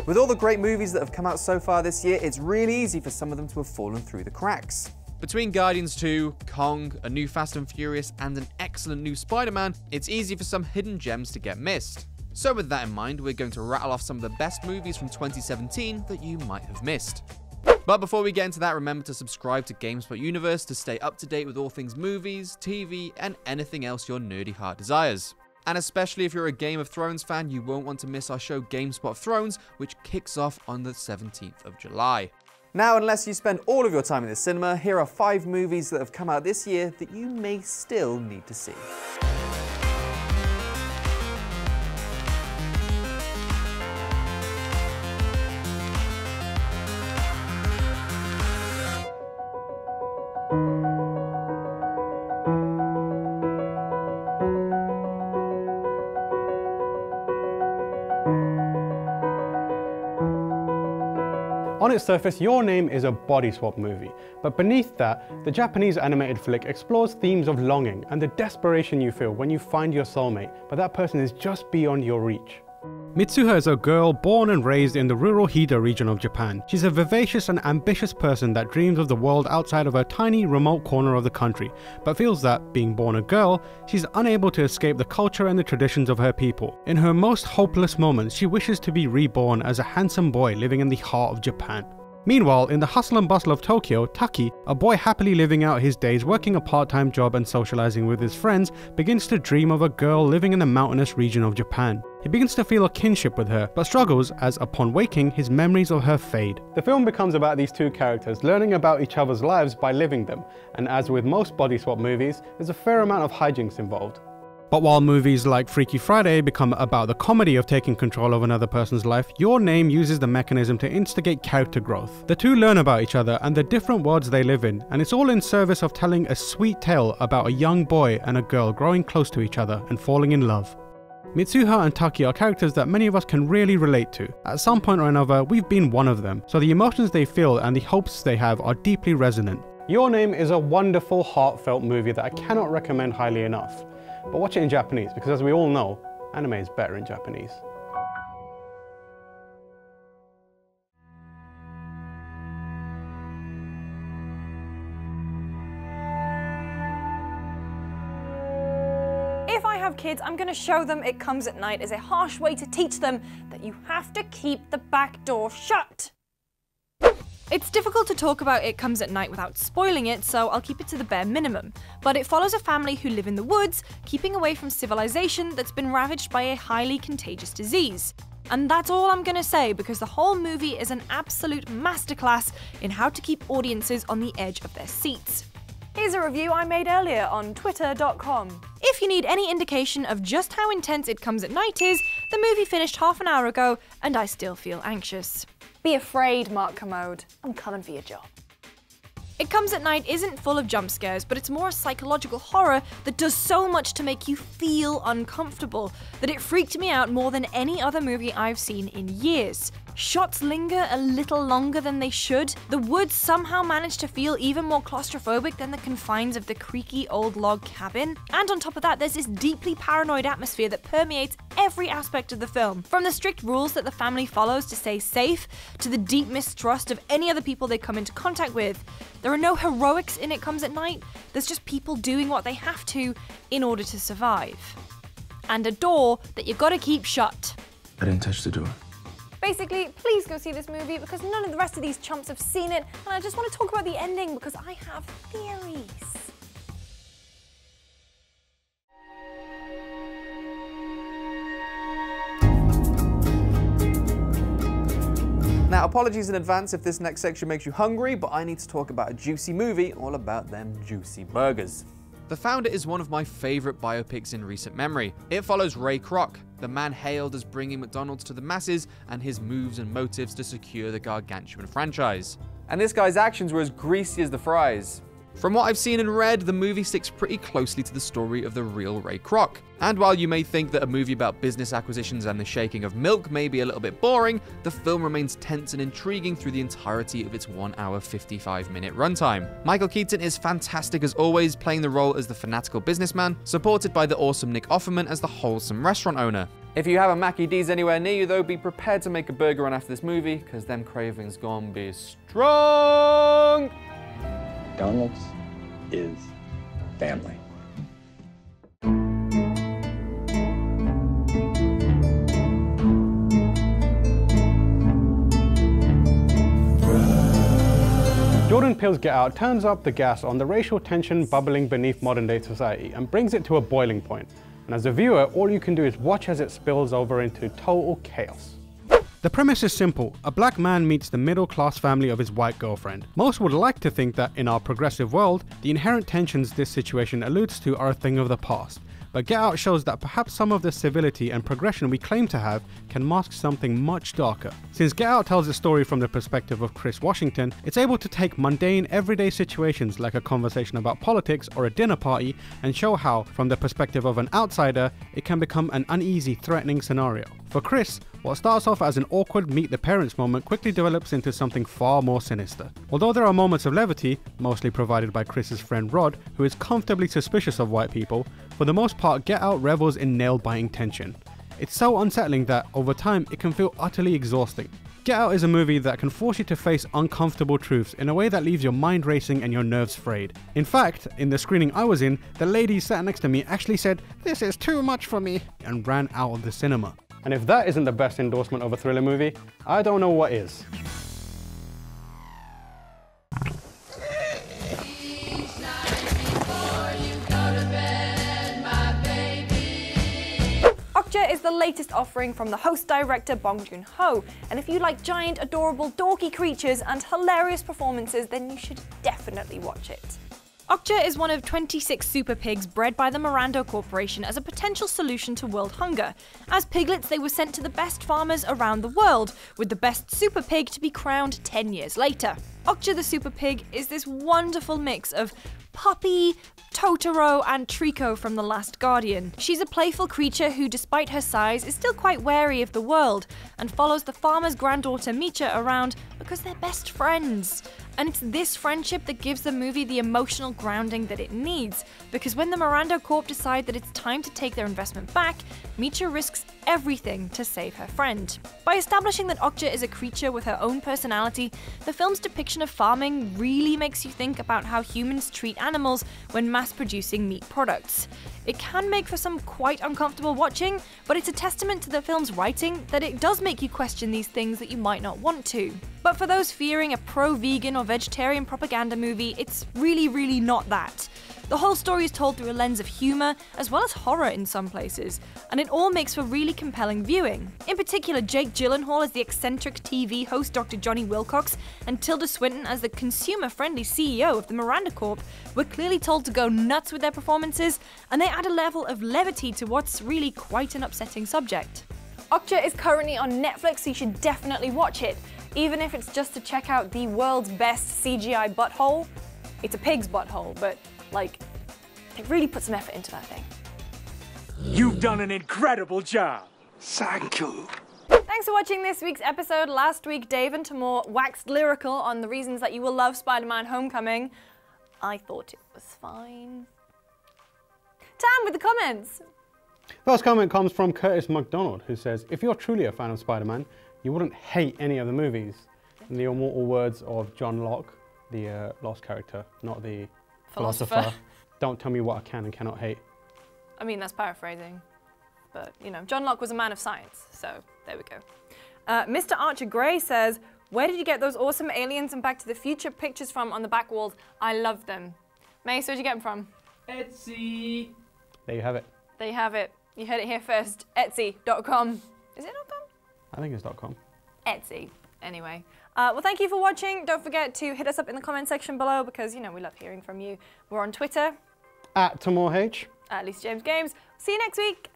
With all the great movies that have come out so far this year, it's really easy for some of them to have fallen through the cracks. Between Guardians 2, Kong, a new Fast and Furious, and an excellent new Spider-Man, it's easy for some hidden gems to get missed. So with that in mind, we're going to rattle off some of the best movies from 2017 that you might have missed. But before we get into that, remember to subscribe to Gamespot Universe to stay up to date with all things movies, TV, and anything else your nerdy heart desires. And especially if you're a Game of Thrones fan, you won't want to miss our show Gamespot Thrones, which kicks off on the 17th of July. Now, unless you spend all of your time in the cinema, here are 5 movies that have come out this year that you may still need to see. On its surface, Your Name is a body swap movie, but beneath that, the Japanese animated flick explores themes of longing and the desperation you feel when you find your soulmate, but that person is just beyond your reach. Mitsuha is a girl born and raised in the rural Hida region of Japan. She's a vivacious and ambitious person that dreams of the world outside of her tiny, remote corner of the country, but feels that, being born a girl, she's unable to escape the culture and the traditions of her people. In her most hopeless moments, she wishes to be reborn as a handsome boy living in the heart of Japan. Meanwhile, in the hustle and bustle of Tokyo, Taki, a boy happily living out his days working a part-time job and socializing with his friends, begins to dream of a girl living in the mountainous region of Japan. He begins to feel a kinship with her, but struggles as, upon waking, his memories of her fade. The film becomes about these two characters learning about each other's lives by living them, and as with most body swap movies, there's a fair amount of hijinks involved. But while movies like Freaky Friday become about the comedy of taking control of another person's life, Your Name uses the mechanism to instigate character growth. The two learn about each other and the different worlds they live in, and it's all in service of telling a sweet tale about a young boy and a girl growing close to each other and falling in love. Mitsuha and Taki are characters that many of us can really relate to. At some point or another, we've been one of them, so the emotions they feel and the hopes they have are deeply resonant. Your Name is a wonderful, heartfelt movie that I cannot recommend highly enough. But watch it in Japanese, because as we all know, anime is better in Japanese. If I have kids, I'm going to show them It Comes at Night as a harsh way to teach them that you have to keep the back door shut. It's difficult to talk about It Comes at Night without spoiling it, so I'll keep it to the bare minimum. But it follows a family who live in the woods, keeping away from civilization that's been ravaged by a highly contagious disease. And that's all I'm gonna say, because the whole movie is an absolute masterclass in how to keep audiences on the edge of their seats. Here's a review I made earlier on twitter.com. If you need any indication of just how intense It Comes at Night is, the movie finished half an hour ago, and I still feel anxious. Be afraid, Mark Commode. I'm coming for your job. It Comes at Night isn't full of jump scares, but it's more a psychological horror that does so much to make you feel uncomfortable that it freaked me out more than any other movie I've seen in years. Shots linger a little longer than they should. The woods somehow manage to feel even more claustrophobic than the confines of the creaky old log cabin. And on top of that, there's this deeply paranoid atmosphere that permeates every aspect of the film. From the strict rules that the family follows to stay safe, to the deep mistrust of any other people they come into contact with. There are no heroics in It Comes at Night, there's just people doing what they have to in order to survive. And a door that you've got to keep shut. I didn't touch the door. Basically, please go see this movie because none of the rest of these chumps have seen it, and I just want to talk about the ending because I have theories. Now, apologies in advance if this next section makes you hungry, but I need to talk about a juicy movie all about them juicy burgers. The Founder is one of my favourite biopics in recent memory. It follows Ray Kroc, the man hailed as bringing McDonald's to the masses, and his moves and motives to secure the gargantuan franchise. And this guy's actions were as greasy as the fries. From what I've seen and read, the movie sticks pretty closely to the story of the real Ray Kroc. And while you may think that a movie about business acquisitions and the shaking of milk may be a little bit boring, the film remains tense and intriguing through the entirety of its 1 hour 55-minute runtime. Michael Keaton is fantastic as always, playing the role as the fanatical businessman, supported by the awesome Nick Offerman as the wholesome restaurant owner. If you have a Mackie D's anywhere near you though, be prepared to make a burger run after this movie, because them cravings gon' be strong! McDonald's is family. Jordan Peele's Get Out turns up the gas on the racial tension bubbling beneath modern-day society and brings it to a boiling point. And as a viewer, all you can do is watch as it spills over into total chaos. The premise is simple. A black man meets the middle-class family of his white girlfriend. Most would like to think that in our progressive world, the inherent tensions this situation alludes to are a thing of the past. But Get Out shows that perhaps some of the civility and progression we claim to have can mask something much darker. Since Get Out tells the story from the perspective of Chris Washington, it's able to take mundane, everyday situations like a conversation about politics or a dinner party and show how, from the perspective of an outsider, it can become an uneasy, threatening scenario. For Chris, what starts off as an awkward meet the parents moment quickly develops into something far more sinister. Although there are moments of levity, mostly provided by Chris's friend Rod, who is comfortably suspicious of white people, for the most part Get Out revels in nail-biting tension. It's so unsettling that, over time, it can feel utterly exhausting. Get Out is a movie that can force you to face uncomfortable truths in a way that leaves your mind racing and your nerves frayed. In fact, in the screening I was in, the lady sat next to me actually said, "This is too much for me," and ran out of the cinema. And if that isn't the best endorsement of a thriller movie, I don't know what is. Okja is the latest offering from the host-director Bong Joon-ho, and if you like giant, adorable, dorky creatures and hilarious performances, then you should definitely watch it. Okja is one of 26 super pigs bred by the Mirando Corporation as a potential solution to world hunger. As piglets, they were sent to the best farmers around the world, with the best super pig to be crowned 10 years later. Okja the super pig is this wonderful mix of Puppy, Totoro, and Trico from The Last Guardian. She's a playful creature who, despite her size, is still quite wary of the world and follows the farmer's granddaughter Micha around because they're best friends. And it's this friendship that gives the movie the emotional grounding that it needs, because when the Mirando Corp decide that it's time to take their investment back, Micha risks everything to save her friend. By establishing that Okja is a creature with her own personality, the film's depiction of farming really makes you think about how humans treat animals when mass-producing meat products. It can make for some quite uncomfortable watching, but it's a testament to the film's writing that it does make you question these things that you might not want to. But for those fearing a pro-vegan or vegetarian propaganda movie, it's really not that. The whole story is told through a lens of humour, as well as horror in some places, and it all makes for really compelling viewing. In particular, Jake Gyllenhaal as the eccentric TV host Dr. Johnny Wilcox, and Tilda Swinton as the consumer-friendly CEO of the Miranda Corp were clearly told to go nuts with their performances, and they add a level of levity to what's really quite an upsetting subject. Okja is currently on Netflix, so you should definitely watch it, even if it's just to check out the world's best CGI butthole. It's a pig's butthole, but like, they really put some effort into that thing. You've done an incredible job. Thank you. Thanks for watching this week's episode. Last week, Dave and Timur waxed lyrical on the reasons that you will love Spider-Man Homecoming. I thought it was fine. Tam with the comments. First comment comes from Curtis McDonald, who says, if you're truly a fan of Spider-Man, you wouldn't hate any of the movies. In the immortal words of John Locke, the lost character, not the philosopher. Don't tell me what I can and cannot hate. I mean, that's paraphrasing. But, you know, John Locke was a man of science, so there we go. Mr. Archer Gray says, where did you get those awesome aliens and Back to the Future pictures from on the back walls? I love them. Mace, where'd you get them from? Etsy. There you have it. There you have it. You heard it here first. Etsy.com. Is it .com? I think it's .com. Etsy. Anyway. Well, thank you for watching. Don't forget to hit us up in the comment section below because, you know, we love hearing from you. We're on Twitter. @TimurH. @LeeSJamesGames. See you next week.